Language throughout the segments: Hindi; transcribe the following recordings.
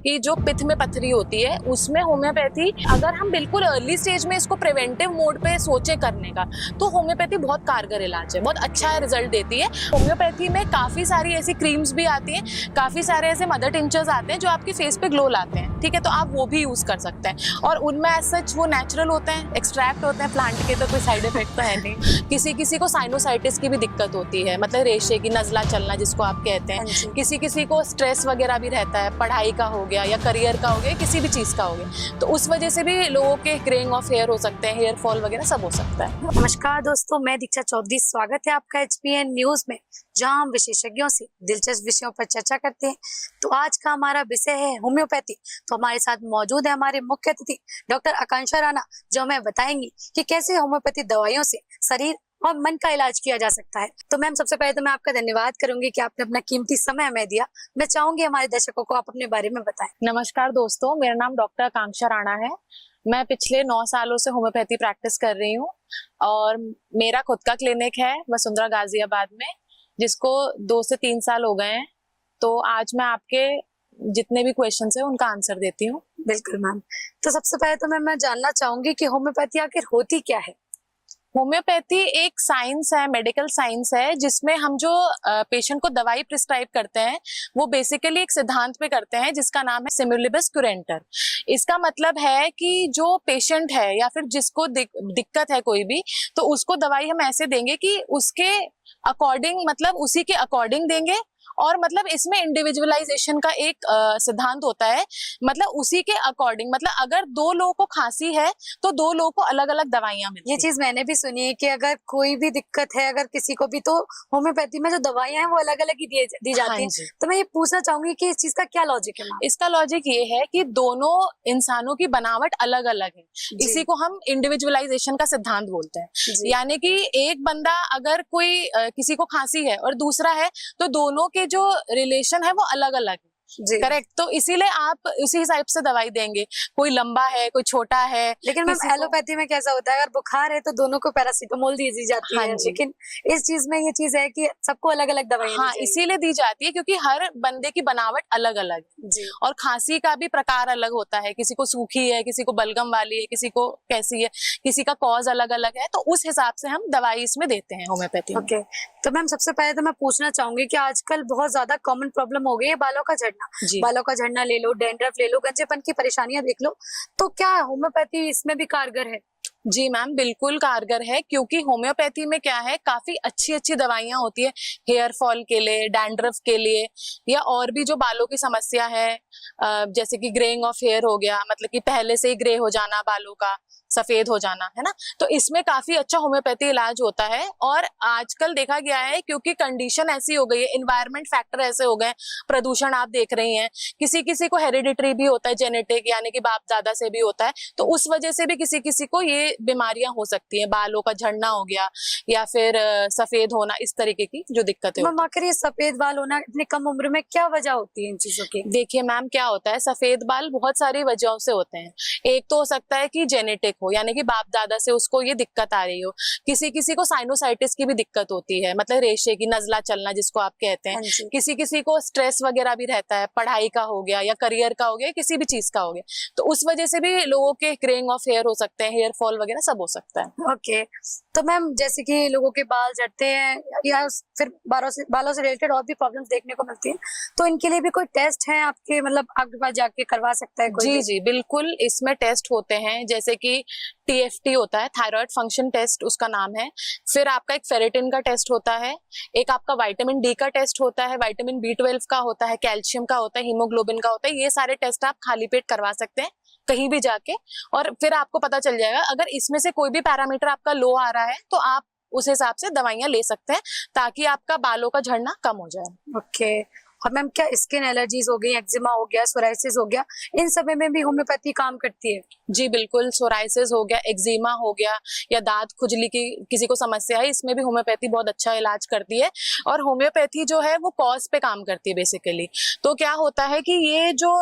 कि जो पित्त में पथरी होती है उसमें होम्योपैथी, अगर हम बिल्कुल अर्ली स्टेज में इसको प्रिवेंटिव मोड पे सोचे करने का, तो होम्योपैथी बहुत कारगर इलाज है, बहुत अच्छा रिजल्ट देती है। होम्योपैथी में काफी सारी ऐसी क्रीम्स भी आती हैं, काफी सारे ऐसे मदर टिंचर्स आते हैं जो आपके फेस पे ग्लो लाते हैं, ठीक है, तो आप वो भी यूज कर सकते हैं। और उनमें एज सच वो नेचुरल होते हैं, एक्सट्रैक्ट होते हैं प्लांट के, तो कोई साइड इफेक्ट तो है नहीं। किसी किसी को साइनोसाइटिस की भी दिक्कत होती है, मतलब रेशे की, नजला चलना जिसको आप कहते हैं, किसी किसी को स्ट्रेस वगैरह भी रहता है, पढ़ाई का हो गया या करियर का हो गया, किसी भी चीज का हो गया, तो उस वजह से भी लोगों के ग्रेइंग ऑफ हेयर हो सकते हैं, हेयर फॉल वगैरह सब हो सकता है। नमस्कार दोस्तों, मैं दीक्षा चौधरी, स्वागत है आपका HPN न्यूज में, जहां हम विशेषज्ञों से दिलचस्प विषयों पर चर्चा करते हैं। तो आज का हमारा विषय है होम्योपैथी। तो हमारे साथ मौजूद है हमारे मुख्य अतिथि डॉक्टर आकांक्षा राणा, जो हमें बताएंगी कि कैसे होम्योपैथी दवाइयों से शरीर और मन का इलाज किया जा सकता है। तो मैम, सबसे पहले तो मैं आपका धन्यवाद करूंगी कि आपने अपना कीमती समय हमें दिया। मैं चाहूंगी हमारे दर्शकों को आप अपने बारे में बताएं। नमस्कार दोस्तों, मेरा नाम डॉक्टर आकांक्षा राणा है। मैं पिछले 9 सालों से होम्योपैथी प्रैक्टिस कर रही हूँ और मेरा खुद का क्लिनिक है वसुंधरा गाजियाबाद में, जिसको 2 से 3 साल हो गए हैं। तो आज मैं आपके जितने भी क्वेश्चंस हैं उनका आंसर देती हूँ। बिल्कुल मैम। तो सबसे पहले तो मैं जानना चाहूंगी कि होम्योपैथी आखिर होती क्या है। होम्योपैथी एक साइंस है, मेडिकल साइंस है, जिसमें हम जो पेशेंट को दवाई प्रिस्क्राइब करते हैं वो बेसिकली एक सिद्धांत पे करते हैं जिसका नाम है सिमुलिबस क्यूरेंटर। इसका मतलब है कि जो पेशेंट है या फिर जिसको दिक्कत है कोई भी, तो उसको दवाई हम ऐसे देंगे कि उसके अकॉर्डिंग, मतलब उसी के अकॉर्डिंग देंगे। और मतलब इसमें इंडिविजुअलाइजेशन का एक सिद्धांत होता है, मतलब उसी के अकॉर्डिंग, मतलब अगर 2 लोगों को खांसी है तो 2 लोगों को अलग अलग दवाइयां मिलती हैं। ये चीज मैंने भी सुनी है कि अगर कोई भी दिक्कत है, अगर किसी को भी, तो होम्योपैथी में जो दवाइयां हैं वो अलग अलग ही दी जाती हैं। तो मैं ये पूछना चाहूंगी कि इस चीज का क्या लॉजिक है मैम? इसका लॉजिक ये है कि दोनों इंसानों की बनावट अलग अलग है, इसी को हम इंडिविजुअलाइजेशन का सिद्धांत बोलते हैं। यानी कि एक बंदा, अगर कोई किसी को खांसी है और दूसरा है, तो दोनों के जो रिलेशन है वो अलग अलग है। करेक्ट, तो इसीलिए आप उसी हिसाब से दवाई देंगे, कोई लंबा है कोई छोटा है। लेकिन मैम, एलोपैथी में कैसा होता है, अगर बुखार है तो दोनों को पैरासीटामोल दी जाती है, लेकिन इस चीज में ये चीज है कि सबको अलग अलग दवाई इसीलिए दी जाती है क्योंकि हर बंदे की बनावट अलग अलग है। और खांसी का भी प्रकार अलग होता है, किसी को सूखी है, किसी को बलगम वाली है, किसी को कैसी है, किसी का कॉज अलग अलग है, तो उस हिसाब से हम दवाई इसमें देते हैं होम्योपैथी में। तो मैम, सबसे पहले तो मैं पूछना चाहूंगी कि आजकल बहुत ज्यादा कॉमन प्रॉब्लम हो गई है बालों का झड़ना। बालों का झड़ना ले लो, डैंड्रफ ले लो, गंजेपन की परेशानियां देख लो, तो क्या होम्योपैथी इसमें भी कारगर है? जी मैम, बिल्कुल कारगर है, क्योंकि होम्योपैथी में क्या है, काफी अच्छी अच्छी दवाइयां होती है हेयर फॉल के लिए, डैंड्रफ के लिए, या और भी जो बालों की समस्या है, जैसे कि ग्रेइंग ऑफ हेयर हो गया, मतलब कि पहले से ही ग्रे हो जाना, बालों का सफेद हो जाना, है ना, तो इसमें काफी अच्छा होम्योपैथी इलाज होता है। और आजकल देखा गया है, क्योंकि कंडीशन ऐसी हो गई है, एनवायरमेंट फैक्टर ऐसे हो गए, प्रदूषण आप देख रही हैं, किसी किसी को हेरिडिटरी भी होता है, जेनेटिक, यानी कि बाप दादा से भी होता है, तो उस वजह से भी किसी किसी को ये बीमारियां हो सकती हैं, बालों का झड़ना हो गया या फिर सफेद होना, इस तरीके की जो दिक्कतें होती हैं। आखिर ये सफेद बाल होना इतनी कम उम्र में क्या वजह होती है इन चीजों की? देखिए मैम, क्या होता है, सफेद बाल बहुत सारी वजहों से होते हैं। एक तो हो सकता है कि जेनेटिक हो, यानी कि बाप दादा से उसको ये दिक्कत आ रही हो। किसी किसी को साइनोसाइटिस की भी दिक्कत होती है, मतलब रेशे की, नजला चलना जिसको आप कहते हैं। किसी किसी को स्ट्रेस वगैरह भी रहता है, पढ़ाई का हो गया या करियर का हो गया, किसी भी चीज का हो गया, तो उस वजह से भी लोगों के ग्रेइंग ऑफ हेयर हो सकते हैं, हेयर फॉल वगैरह सब हो सकता है। तो मैम, जैसे कि लोगों के बाल झड़ते हैं या फिर बालों से रिलेटेड और भी प्रॉब्लम्स देखने को मिलती हैं, तो इनके लिए भी कोई टेस्ट है आपके, मतलब आपके पास जाके करवा सकता है कोई? जी, बिल्कुल, इसमें टेस्ट होते हैं, जैसे कि TFT होता है, थायराइड फंक्शन टेस्ट उसका नाम है। फिर आपका एक फेरेटिन का टेस्ट होता है, एक आपका विटामिन D का टेस्ट होता है, विटामिन B12 का होता है, कैल्शियम का होता है, हीमोग्लोबिन का होता है। ये सारे टेस्ट आप खाली पेट करवा सकते हैं कहीं भी जाके, और फिर आपको पता चल जाएगा। अगर इसमें से कोई भी पैरामीटर आपका लो आ रहा है तो आप उस हिसाब से दवाइयां ले सकते हैं, ताकि आपका बालों का झड़ना कम हो जाए। और मैम, क्या स्किन एलर्जीज हो गई, एक्जिमा हो गया, सोराइसिस हो गया, इन सब में भी होम्योपैथी काम करती है? जी बिल्कुल, सोराइसिस हो गया, एक्जिमा हो गया, या दांत खुजली की किसी को समस्या है, इसमें भी होम्योपैथी बहुत अच्छा इलाज करती है। और होम्योपैथी जो है वो कॉज पे काम करती है बेसिकली। तो क्या होता है कि ये जो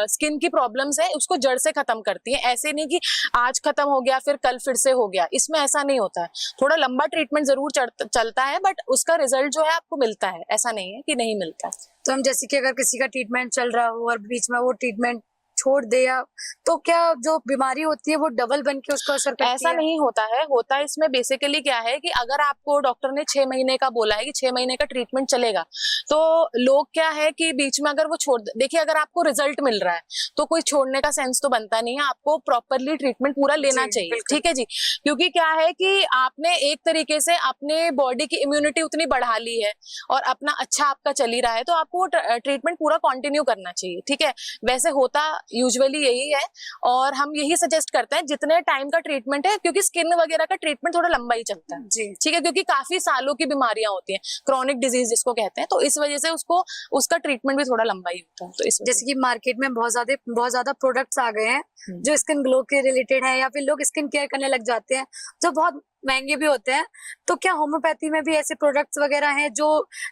स्किन की प्रॉब्लम्स है उसको जड़ से खत्म करती है। ऐसे नहीं कि आज खत्म हो गया फिर कल फिर से हो गया, इसमें ऐसा नहीं होता है। थोड़ा लंबा ट्रीटमेंट जरूर चलता है, बट उसका रिजल्ट जो है आपको मिलता है, ऐसा नहीं है कि नहीं मिलता है। तो मैम जैसे कि अगर किसी का ट्रीटमेंट चल रहा हो और बीच में वो ट्रीटमेंट छोड़ दे या तो क्या जो बीमारी होती है वो डबल बन के उसको असर करती ऐसा है? नहीं होता है। होता है इसमें बेसिकली क्या है कि अगर आपको डॉक्टर ने 6 महीने का बोला है कि 6 महीने का ट्रीटमेंट चलेगा, तो लोग क्या है कि बीच में अगर वो छोड़ देखिए, अगर आपको रिजल्ट मिल रहा है तो कोई छोड़ने का सेंस तो बनता नहीं है, आपको प्रॉपरली ट्रीटमेंट पूरा लेना जी, चाहिए, बिल्कुल। ठीक है जी। क्योंकि क्या है कि आपने एक तरीके से अपने बॉडी की इम्यूनिटी उतनी बढ़ा ली है और अपना अच्छा आपका चल ही रहा है, तो आपको ट्रीटमेंट पूरा कंटिन्यू करना चाहिए, ठीक है। वैसे होता यूजुअली यही है और हम यही सजेस्ट करते हैं जितने टाइम का ट्रीटमेंट है, क्योंकि स्किन वगैरह का ट्रीटमेंट थोड़ा लंबा ही चलता है, जी ठीक है, क्योंकि काफी सालों की बीमारियां होती हैं, क्रॉनिक डिजीज जिसको कहते हैं, तो इस वजह से उसको उसका ट्रीटमेंट भी थोड़ा लंबा ही होता है। तो इस जैसे कि मार्केट में बहुत ज्यादा प्रोडक्ट्स आ गए हैं हम्म। जो स्किन ग्लो के रिलेटेड है या फिर लोग स्किन केयर करने लग जाते हैं जो बहुत महंगे भी होते हैं, तो क्या होम्योपैथी में भी ऐसे प्रोडक्ट्स वगैरह हैं जो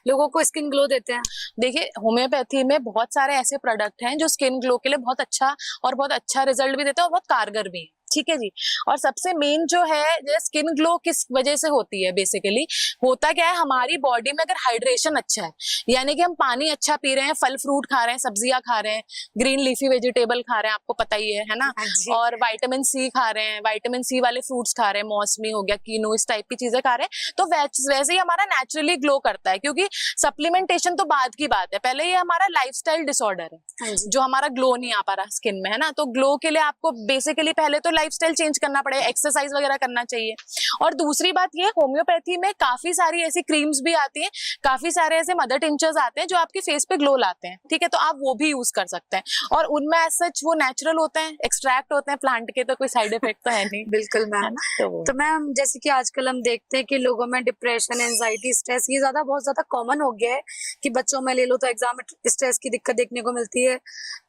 लोगों को स्किन ग्लो देते हैं? देखिए, होम्योपैथी में बहुत सारे ऐसे प्रोडक्ट हैं जो स्किन ग्लो के लिए बहुत अच्छा रिजल्ट भी देते हैं और बहुत कारगर भी है, ठीक है जी। और सबसे मेन जो है स्किन ग्लो किस वजह से होती है, बेसिकली होता क्या है, हमारी बॉडी में अगर हाइड्रेशन अच्छा है, यानी कि हम पानी अच्छा पी रहे हैं, फल फ्रूट खा रहे हैं, सब्जियां खा रहे हैं, ग्रीन लीफी वेजिटेबल खा रहे हैं, आपको पता ही है ना, हाँ जी। और विटामिन सी खा रहे हैं, विटामिन सी वाले फ्रूट्स खा रहे हैं, मौसमी हो गया, कीनू, इस टाइप की चीजें खा रहे हैं, तो वैसे ही हमारा नेचुरली ग्लो करता है। क्योंकि सप्लीमेंटेशन तो बाद की बात है, पहले ये हमारा लाइफस्टाइल डिसऑर्डर है हाँ जी। जो हमारा ग्लो नहीं आ पा रहा स्किन में, है ना। तो ग्लो के लिए आपको बेसिकली पहले तो लाइफस्टाइल चेंज करना पड़ेगा, एक्सरसाइज वगैरह करना चाहिए। और दूसरी बात ये, होम्योपैथी में काफी सारी ऐसी क्रीम्स भी आती हैं, काफी सारे ऐसे मदर टिंचर्स आते हैं जो आपके फेस पे ग्लो लाते हैं, ठीक है, तो आप वो भी यूज कर सकते हैं। और उनमें एज सच वो नेचुरल होते हैं, एक्सट्रैक्ट होते हैं प्लांट के, तो कोई साइड इफेक्ट तो है नहीं, बिल्कुल है मैम। ना। तो मैम जैसे कि आजकल हम देखते हैं कि लोगों में डिप्रेशन, एंजाइटी, स्ट्रेस ये बहुत ज्यादा कॉमन हो गया है कि बच्चों में ले लो तो एग्जाम में स्ट्रेस की दिक्कत देखने को मिलती है।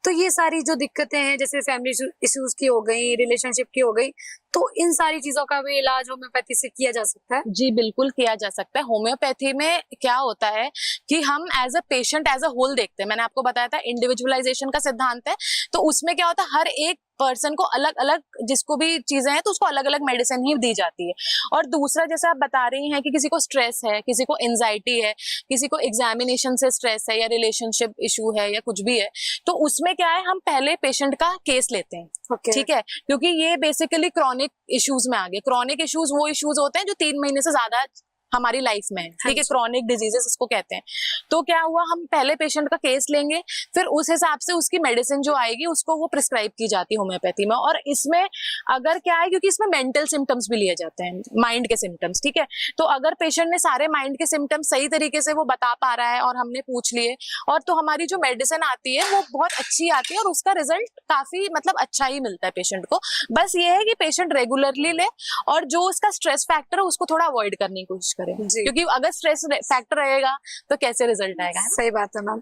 तो ये सारी जो दिक्कतें हैं जैसे फैमिली इश्यूज की हो गई, रिलेशनशिप की हो गई, तो इन सारी चीजों का भी इलाज होम्योपैथी से किया जा सकता है? जी बिल्कुल किया जा सकता है। होम्योपैथी में क्या होता है कि हम as a patient as a whole देखते हैं। मैंने आपको बताया था इंडिविजुअलाइजेशन का सिद्धांत है, तो उसमें क्या होता है, हर एक पर्सन को अलग अलग, जिसको भी चीजें हैं तो उसको अलग अलग मेडिसिन ही दी जाती है। और दूसरा, जैसे आप बता रही हैं कि किसी को स्ट्रेस है, किसी को एंजाइटी है, किसी को एग्जामिनेशन से स्ट्रेस है या रिलेशनशिप इशू है या कुछ भी है, तो उसमें क्या है, हम पहले पेशेंट का केस लेते हैं, Okay. ठीक है, क्योंकि ये बेसिकली क्रॉनिक इश्यूज में आ गए। क्रॉनिक इश्यूज वो इश्यूज होते हैं जो 3 महीने से ज्यादा हमारी लाइफ में है, ठीक है, क्रॉनिक डिजीजेस इसको कहते हैं। तो क्या हुआ, हम पहले पेशेंट का केस लेंगे, फिर उस हिसाब से उसकी मेडिसिन जो आएगी उसको वो प्रिस्क्राइब की जाती है होम्योपैथी में। और इसमें अगर क्या है, क्योंकि इसमें मेंटल सिम्टम्स भी लिए जाते हैं, माइंड के सिम्टम्स, ठीक है, तो अगर पेशेंट ने सारे माइंड के सिम्टम्स सही तरीके से वो बता पा रहा है और हमने पूछ लिए, और तो हमारी जो मेडिसिन आती है वो बहुत अच्छी आती है और उसका रिजल्ट काफी मतलब अच्छा ही मिलता है पेशेंट को। बस ये है कि पेशेंट रेगुलरली ले और जो उसका स्ट्रेस फैक्टर है उसको थोड़ा अवॉइड करने की कोशिश करें, क्योंकि अगर स्ट्रेस फैक्टर रहेगा तो कैसे रिजल्ट आएगा। सही बात है मैम।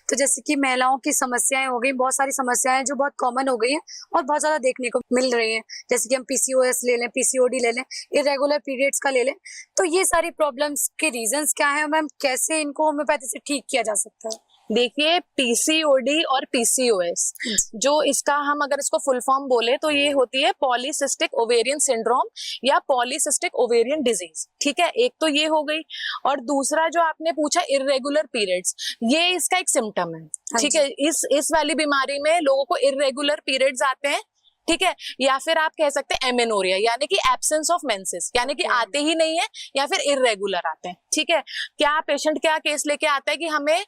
तो जैसे कि महिलाओं की समस्याएं हो गई, बहुत सारी समस्याएं जो बहुत कॉमन हो गई हैं और बहुत ज्यादा देखने को मिल रही हैं, जैसे कि हम पीसीओएस ले लें, पीसीओडी ले लें, इरेगुलर पीरियड्स का ले लें, तो ये सारी प्रॉब्लम्स के रीजंस क्या है मैम, कैसे इनको होम्योपैथी से ठीक किया जा सकता है? देखिए, पीसीओडी और पीसीओएस, जो इसका हम अगर इसको फुल फॉर्म बोले तो ये होती है पॉलीसिस्टिक ओवेरियन सिंड्रोम या पॉलीसिस्टिक ओवेरियन डिजीज, ठीक है, एक तो ये हो गई। और दूसरा जो आपने पूछा इर्रेगुलर पीरियड्स, ये इसका एक सिम्टम है, ठीक है। इस वाली बीमारी में लोगों को इर्रेगुलर पीरियड्स आते हैं, ठीक है, या फिर आप कह सकते हैं एमेनोरिया, यानी कि एब्सेंस ऑफ मेंसेस, यानी कि आते ही नहीं है या फिर इर्रेगुलर आते हैं, ठीक है। क्या पेशेंट क्या केस लेके आता है कि हमें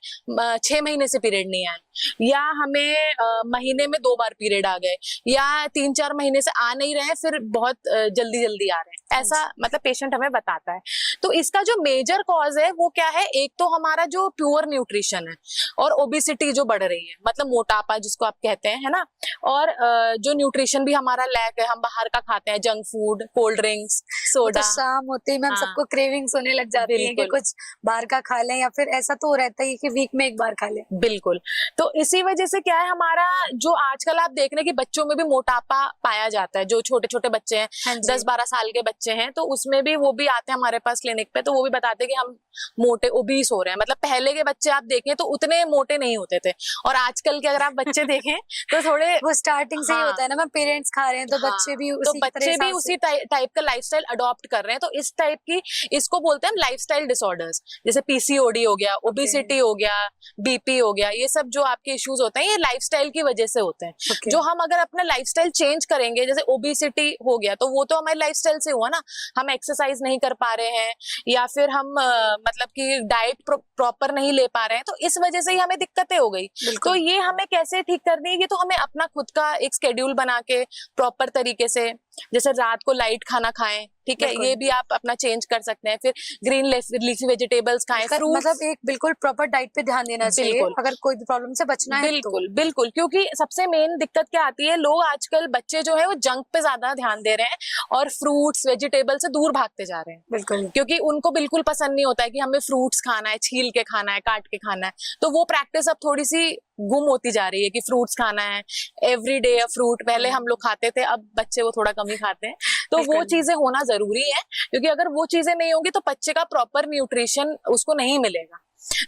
6 महीने से पीरियड नहीं आए, या हमें महीने में 2 बार पीरियड आ गए, या 3-4 महीने से आ नहीं रहे फिर बहुत जल्दी जल्दी आ रहे हैं, ऐसा मतलब पेशेंट हमें बताता है। तो इसका जो मेजर कॉज है वो क्या है, एक तो हमारा जो प्योर न्यूट्रिशन है और ओबेसिटी जो बढ़ रही है, मतलब मोटापा जिसको आप कहते हैं, है ना, और जो न्यूट्रिशन भी हमारा लैक है, हम बाहर का खाते हैं, junk food, cold drinks, soda. तो शाम होते ही मैम सबको क्रेविंग्स होने लग जाती है कि कुछ बाहर का खा लें, या फिर ऐसा तो रहता ही कि वीक में एक बार खा लें। बिल्कुल, तो इसी वजह से क्या है, हमारा जो आजकल आप देख रहे हैं कि बच्चों में भी मोटापा पाया जाता है, जो छोटे छोटे बच्चे हैं, 10-12 साल के बच्चे हैं, तो उसमें भी वो भी आते हैं हमारे पास क्लिनिक पे, तो वो भी बताते हैं कि हम मोटे ओबीस हो रहे हैं। मतलब पहले के बच्चे आप देखें तो उतने मोटे नहीं होते थे, और आजकल के अगर आप बच्चे देखें तो थोड़े वो स्टार्टिंग से ही होता है ना मैम, पेरेंट्स खा रहे हैं तो बच्चे भी उसी टाइप का लाइफस्टाइल अडॉप्ट कर रहे हैं, तो इस टाइप की, इसको बोलते हैं हम लाइफस्टाइल डिसऑर्डर्स जैसे पीसीओडी हो गया, ओबेसिटी हो गया, बीपी हो गया, ये सब जो आपके इश्यूज होते हैं ये लाइफस्टाइल की वजह से होते हैं। जो हम अगर अपना लाइफस्टाइल चेंज करेंगे, जैसे ओबेसिटी हो गया तो वो तो हमारे लाइफस्टाइल से हुआ ना, हम एक्सरसाइज नहीं कर पा रहे हैं या फिर हम मतलब कि डाइट प्रॉपर नहीं ले पा रहे हैं, तो इस वजह से ही हमें दिक्कतें हो गई। तो ये हमें कैसे ठीक करनी है, ये तो हमें अपना खुद का एक शेड्यूल बना के प्रॉपर तरीके से, जैसे रात को लाइट खाना खाएं, ठीक है, ये भी आप अपना चेंज कर सकते हैं। फिर ग्रीन लीफी वेजिटेबल्स खाएं, फ्रूट्स, मतलब एक बिल्कुल प्रॉपर डाइट पे ध्यान देना चाहिए अगर कोई भी प्रॉब्लम से बचना है। बिल्कुल बिल्कुल, क्योंकि सबसे मेन दिक्कत क्या आती है, लोग आजकल बच्चे जो है वो जंक पे ज्यादा ध्यान दे रहे हैं और फ्रूट्स वेजिटेबल से दूर भागते जा रहे हैं। बिल्कुल, क्योंकि उनको बिल्कुल पसंद नहीं होता है कि हमें फ्रूट्स खाना है, छील के खाना है, काट के खाना है, तो वो प्रैक्टिस अब थोड़ी सी गुम होती जा रही है कि फ्रूट्स खाना है, एवरी डे फ्रूट। पहले हम लोग खाते थे, अब बच्चे वो थोड़ा कम ही खाते हैं, तो वो चीजें होना जरूरी है, क्योंकि अगर वो चीजें नहीं होंगी तो बच्चे का प्रॉपर न्यूट्रिशन उसको नहीं मिलेगा।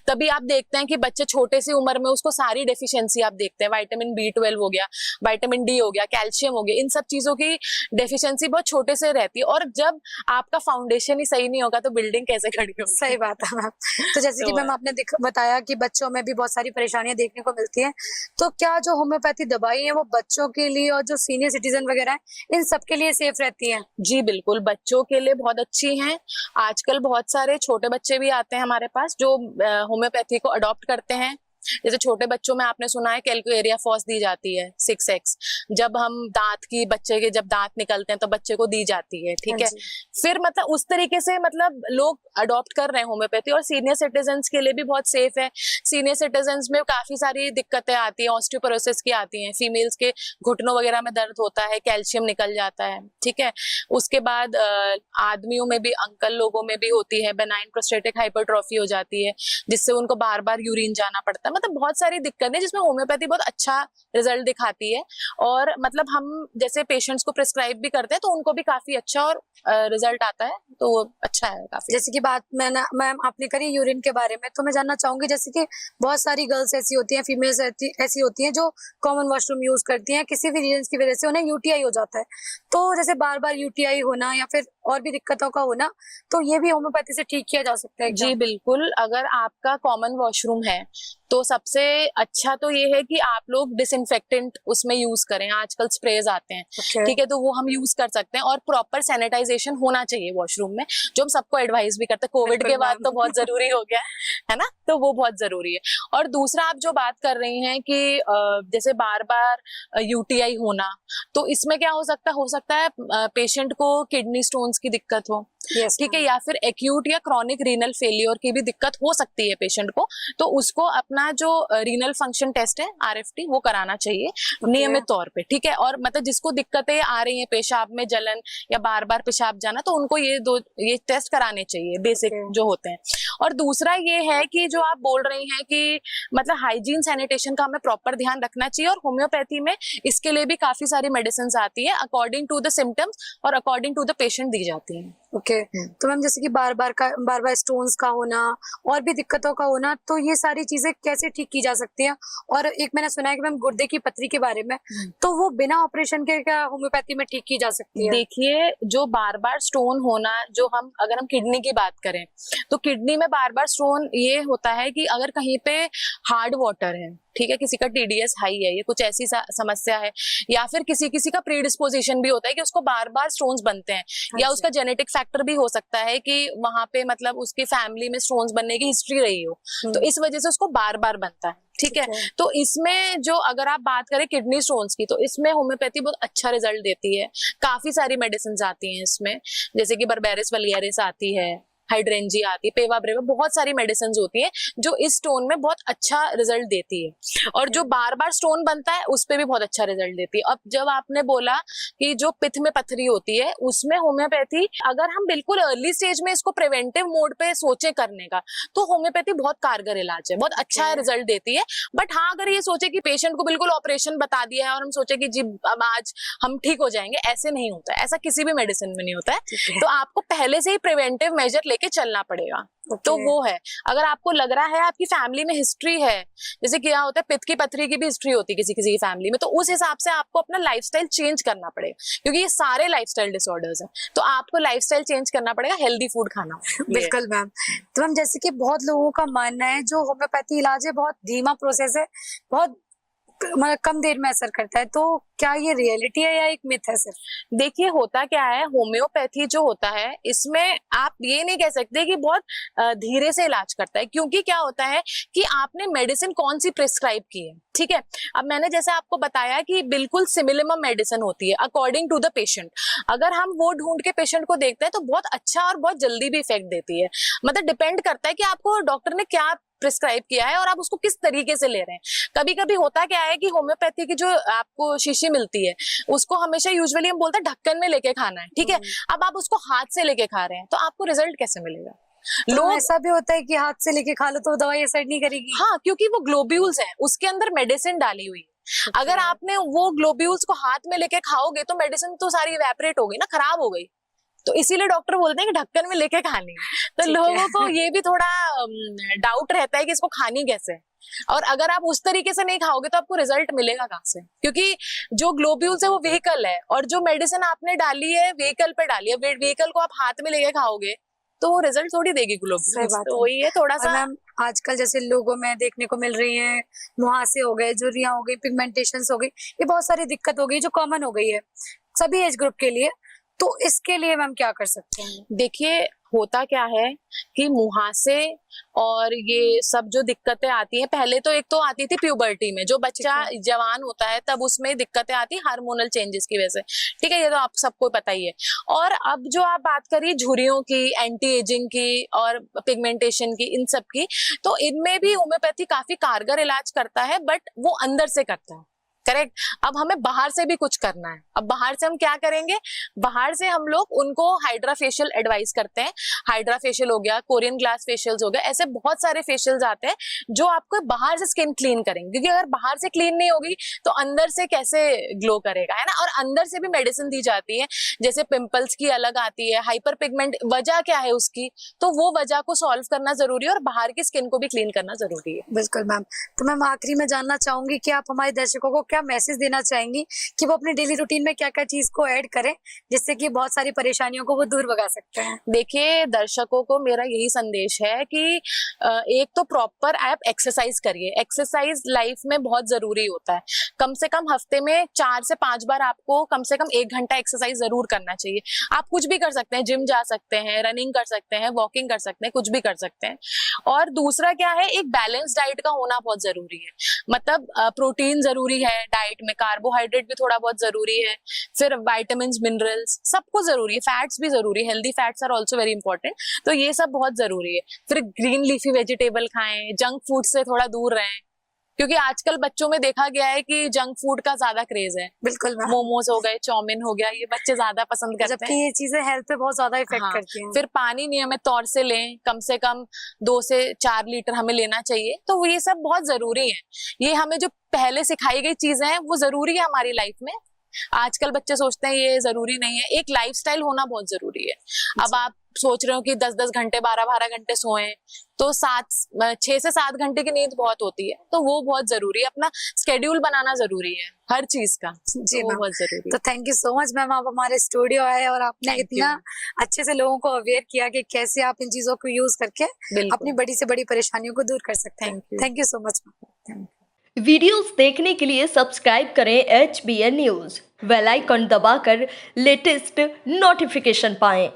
तभी आप देखते हैं कि बच्चे छोटे सी उम्र में उसको सारी डेफिशिएंसी आप देखते हैं, विटामिन B12 हो गया, विटामिन D हो गया, कैल्शियम हो गया, इन सब चीजों की डेफिशिएंसी बहुत छोटे से रहती है। और जब आपका फाउंडेशन ही सही नहीं होगा तो बिल्डिंग कैसे खड़ी होगी? सही बात है मैम। तो जैसे कि मैम आपने बताया कि बच्चों में भी बहुत सारी परेशानियां देखने को मिलती हैं, तो क्या जो होम्योपैथी दवाई है वो बच्चों के लिए और जो सीनियर सिटीजन वगैरह है इन सब के लिए सेफ रहती है? जी बिल्कुल, बच्चों के लिए बहुत अच्छी हैं। आजकल बहुत सारे छोटे बच्चे भी आते हैं हमारे पास जो होम्योपैथी को अडॉप्ट करते हैं। जैसे छोटे बच्चों में आपने सुना है कैल्कुएरिया फॉस दी जाती है 6x, जब हम दांत की बच्चे के जब दांत निकलते हैं तो बच्चे को दी जाती है, ठीक है। फिर मतलब उस तरीके से मतलब लोग अडॉप्ट कर रहे हैं होम्योपैथी। और सीनियर सिटीजन्स के लिए भी बहुत सेफ है। सीनियर सिटीजन्स में काफी सारी दिक्कतें आती है, ऑस्टियोपोरोसिस की आती है, फीमेल्स के घुटनों वगैरह में दर्द होता है, कैल्शियम निकल जाता है, ठीक है। उसके बाद आदमियों में भी, अंकल लोगों में भी होती है, बेनाइन प्रोस्टेटिक हाइपरट्रॉफी हो जाती है जिससे उनको बार बार यूरिन जाना पड़ता है। मतलब बहुत सारी दिक्कत है जिसमें होम्योपैथी बहुत अच्छा रिजल्ट दिखाती है। और मतलब हम जैसे पेशेंट्स को प्रिस्क्राइब भी करते हैं तो उनको भी काफी अच्छा और रिजल्ट आता है, तो वो अच्छा है काफी। जैसे कि बात मैम आपने करी यूरिन के बारे में, तो मैं जानना चाहूंगी जैसे कि बहुत सारी गर्ल्स ऐसी होती हैं, फीमेल्स ऐसी होती हैं जो कॉमन वॉशरूम यूज करती हैं, किसी भी रीजन की वजह से उन्हें यूटीआई हो जाता है। तो जैसे बार बार यूटीआई होना या फिर और भी दिक्कतों का होना, तो ये भी होम्योपैथी से ठीक किया जा सकता है? जी बिल्कुल, अगर आपका कॉमन वॉशरूम है तो सबसे अच्छा तो ये है कि आप लोग डिसइंफेक्टेंट उसमें यूज करें। आजकल स्प्रेज आते हैं, ठीक है, तो वो हम यूज कर सकते हैं। और प्रॉपर सैनिटाइजेशन होना चाहिए वॉशरूम में, जो हम सबको एडवाइस भी करते हैं। कोविड के बाद तो बहुत जरूरी हो गया है ना, तो वो बहुत जरूरी है। और दूसरा आप जो बात कर रही हैं कि जैसे बार बार यूटीआई होना, तो इसमें क्या हो सकता है पेशेंट को किडनी स्टोन्स की दिक्कत हो, ठीक है, या फिर एक्यूट या क्रॉनिक रीनल फेलियर की भी दिक्कत हो सकती है पेशेंट को। तो उसको अपना जो रीनल फंक्शन टेस्ट है RFT वो कराना चाहिए नियमित तौर पे, ठीक है। और मतलब जिसको दिक्कतें आ रही हैं, पेशाब में जलन या बार बार पेशाब जाना, तो उनको ये टेस्ट कराने चाहिए, बेसिक जो होते हैं। और दूसरा ये है कि जो आप बोल रही हैं कि मतलब हाइजीन सैनिटेशन का हमें प्रॉपर ध्यान रखना चाहिए। और होम्योपैथी में इसके लिए भी काफी सारी मेडिसिन आती है, अकॉर्डिंग टू द सिम्टम्स और अकॉर्डिंग टू द पेशेंट दी जाती है। तो मैम जैसे कि बार बार स्टोन्स का होना और भी दिक्कतों का होना, तो ये सारी चीजें कैसे ठीक की जा सकती है? और एक मैंने सुना है कि मैम गुर्दे की पथरी के बारे में, तो वो बिना ऑपरेशन के क्या होम्योपैथी में ठीक की जा सकती है? देखिए, जो बार बार स्टोन होना, जो अगर हम किडनी की बात करें तो किडनी में बार बार स्टोन ये होता है कि अगर कहीं पे हार्ड वाटर है, ठीक है, किसी का TDS हाई है, ये कुछ ऐसी समस्या है, या फिर किसी का प्रीडिस्पोजिशन भी होता है कि उसको बार बार स्टोन्स बनते हैं, या उसका जेनेटिक फैक्टर भी हो सकता है कि वहां पे मतलब उसकी फैमिली में स्टोन्स बनने की हिस्ट्री रही हो, तो इस वजह से उसको बार बार बनता है, ठीक है। तो इसमें जो अगर आप बात करें किडनी स्टोन्स की, तो इसमें होम्योपैथी बहुत अच्छा रिजल्ट देती है। काफी सारी मेडिसिन आती हैं इसमें, जैसे कि बर्बेरिस वलियरिस आती है, हाइड्रेंजी आती है, पेवाब्रेवा, बहुत सारी मेडिसिन होती है जो इस स्टोन में बहुत अच्छा रिजल्ट देती है। और जो बार बार स्टोन बनता है उस पे भी बहुत अच्छा रिजल्ट देती है। अब जब आपने बोला कि जो पित्त में पथरी होती है उसमें होम्योपैथी, अगर हम बिल्कुल अर्ली स्टेज में इसको प्रिवेंटिव मोड पे सोचे करने का, तो होम्योपैथी बहुत कारगर इलाज है, बहुत अच्छा रिजल्ट देती है। बट हाँ, अगर ये सोचे कि पेशेंट को बिल्कुल ऑपरेशन बता दिया है और हम सोचे कि जी अब आज हम ठीक हो जाएंगे, ऐसे नहीं होता है, ऐसा किसी भी मेडिसिन में नहीं होता है। तो आपको पहले से ही प्रिवेंटिव मेजर लेके चलना पड़ेगा। Okay. तो वो है, अगर आपको लग रहा है आपकी फैमिली में हिस्ट्री है, जैसे क्या होता है पित्त की पथरी की भी हिस्ट्री होती है किसी किसी की फैमिली में, तो उस हिसाब से आपको अपना लाइफस्टाइल चेंज करना पड़ेगा, क्योंकि ये सारे लाइफस्टाइल डिसऑर्डर्स हैं, तो आपको लाइफस्टाइल चेंज करना पड़ेगा, हेल्दी फूड खाना। बिल्कुल मैम। तो मैम जैसे कि बहुत लोगों का मानना है जो होम्योपैथी इलाज है बहुत धीमा प्रोसेस है, बहुत मतलब कम देर में असर करता है, तो क्या ये रियलिटी है या एक मिथ है सिर्फ? देखिए होता क्या है, होम्योपैथी जो होता है इसमें आप ये नहीं कह सकते कि बहुत धीरे से इलाज करता है, क्योंकि क्या होता है कि आपने मेडिसिन कौन सी प्रिस्क्राइब की है, ठीक है। अब मैंने जैसे आपको बताया कि बिल्कुल सिमिलर मेडिसिन होती है अकॉर्डिंग टू द पेशेंट। अगर हम वो ढूंढ के पेशेंट को देखते हैं तो बहुत अच्छा और बहुत जल्दी भी इफेक्ट देती है, मतलब डिपेंड करता है कि आपको डॉक्टर ने क्या प्रिस्क्राइब किया है और आप उसको किस तरीके से ले रहे हैं। कभी कभी होता क्या है कि होम्योपैथी की जो आपको शीशी मिलती है उसको हमेशा यूजुअली हम बोलते हैं ढक्कन में लेके खाना है, ठीक है। अब आप उसको हाथ से लेके खा रहे हैं तो आपको रिजल्ट कैसे मिलेगा? तो लोग ऐसा भी होता है कि हाथ से लेके खा लो तो दवाई असर नहीं करेगी? हाँ, क्योंकि वो ग्लोब्यूल्स हैं, उसके अंदर मेडिसिन डाली हुई है। अगर आपने वो ग्लोब्यूल्स को हाथ में लेके खाओगे तो मेडिसिन तो सारी इवेपोरेट हो गई ना, खराब हो गई, तो इसीलिए डॉक्टर बोलते हैं कि ढक्कन में लेके खानी है। तो लोगों को ये भी थोड़ा डाउट रहता है कि इसको खानी कैसे है, और अगर आप उस तरीके से नहीं खाओगे तो आपको रिजल्ट मिलेगा कहाँ से, क्योंकि जो ग्लोब्यूल्स है वो व्हीकल है, और जो मेडिसिन आपने डाली है व्हीकल पे डाली है, व्हीकल को आप हाथ में लेके खाओगे तो वो रिजल्ट थोड़ी देगी ग्लोब्यूल्स। तो वही है थोड़ा सा। मैम आजकल जैसे लोगों में देखने को मिल रही है, मुहासे हो गए, झुर्रियां हो गई, पिगमेंटेशंस हो गई, ये बहुत सारी दिक्कत हो गई जो कॉमन हो गई है सभी एज ग्रुप के लिए, तो इसके लिए मैम क्या कर सकते हैं? देखिए होता क्या है कि मुहासे और ये सब जो दिक्कतें आती हैं, पहले तो एक तो आती थी प्यूबर्टी में, जो बच्चा जवान होता है तब उसमें दिक्कतें आती है हार्मोनल चेंजेस की वजह से, ठीक है, ये तो आप सबको पता ही है। और अब जो आप बात करिए झुर्रियों की, एंटी एजिंग की और पिगमेंटेशन की, इन सब की, तो इनमें भी होम्योपैथी काफी कारगर इलाज करता है, बट वो अंदर से करता है, करेक्ट। अब हमें बाहर से भी कुछ करना है। अब बाहर से हम क्या करेंगे, बाहर से हम लोग उनको हाइड्रा फेशियल एडवाइस करते हैं। हाइड्रा फेशियल हो गया, कोरियन ग्लास फेशियल्स हो गया, ऐसे बहुत सारे फेशियल्स आते हैं जो आपको बाहर से स्किन क्लीन करेंगे, क्योंकि अगर बाहर से क्लीन नहीं होगी तो अंदर से कैसे ग्लो करेगा, है ना। और अंदर से भी मेडिसिन दी जाती है, जैसे पिंपल्स की अलग आती है, हाइपर पिगमेंट वजह क्या है उसकी, तो वो वजह को सॉल्व करना जरूरी है और बाहर की स्किन को भी क्लीन करना जरूरी है। बिल्कुल मैम। तो मैम आखिरी में जानना चाहूंगी कि आप हमारे दर्शकों को क्या मैसेज देना चाहेंगी कि वो अपने डेली रूटीन में क्या क्या चीज को ऐड करें जिससे कि बहुत सारी परेशानियों को वो दूर भगा सकते हैं? देखिए दर्शकों को मेरा यही संदेश है कि एक तो प्रॉपर आप एक्सरसाइज करिए। एक्सरसाइज लाइफ में बहुत जरूरी होता है। कम से कम हफ्ते में 4 से 5 बार आपको कम से कम 1 घंटा एक्सरसाइज जरूर करना चाहिए। आप कुछ भी कर सकते हैं, जिम जा सकते हैं, रनिंग कर सकते हैं, वॉकिंग कर सकते हैं, कुछ भी कर सकते हैं। और दूसरा क्या है, एक बैलेंस डाइट का होना बहुत जरूरी है। मतलब प्रोटीन जरूरी है डाइट में, कार्बोहाइड्रेट भी थोड़ा बहुत जरूरी है, फिर विटामिन मिनरल्स सब कुछ जरूरी है, फैट्स भी जरूरी है, healthy fats are also very important, तो ये सब बहुत जरूरी है। फिर ग्रीन लीफी वेजिटेबल खाएं, जंक फूड से थोड़ा दूर रहें, क्योंकि आजकल बच्चों में देखा गया है कि जंक फूड का ज्यादा क्रेज है। बिल्कुल मैम। मोमोज हो गए, चाउमीन हो गया, ये बच्चे ज्यादा पसंद करते जबकि हैं। ये चीजें हेल्थ पे बहुत ज्यादा इफेक्ट करती हैं। फिर पानी नियमित तौर से लें, कम से कम 2 से 4 लीटर हमें लेना चाहिए, तो ये सब बहुत जरूरी है। ये हमें जो पहले सिखाई गई चीजें हैं वो जरूरी है हमारी लाइफ में। आजकल बच्चे सोचते हैं ये जरूरी नहीं है। एक लाइफस्टाइल होना बहुत जरूरी है। अब आप सोच रहे हो कि 10-10 घंटे 12-12 घंटे सोएं, तो 6 से 7 घंटे की नींद बहुत होती है, तो वो बहुत जरूरी है। अपना स्केड्यूल बनाना जरूरी है हर चीज का, जी वो मैम। बहुत जरूरी तो thank you so much ma'am, आप हमारे स्टूडियो आए और आपने Thank इतना अच्छे से लोगों को अवेयर किया कि कैसे आप इन चीजों को यूज करके है। अपनी बड़ी से बड़ी परेशानियों को दूर कर सकते हैं। Thank you so much ma'am. Videos देखने के लिए सब्सक्राइब करें HBN न्यूज़, बेल आइकन दबाकर लेटेस्ट नोटिफिकेशन पाएं।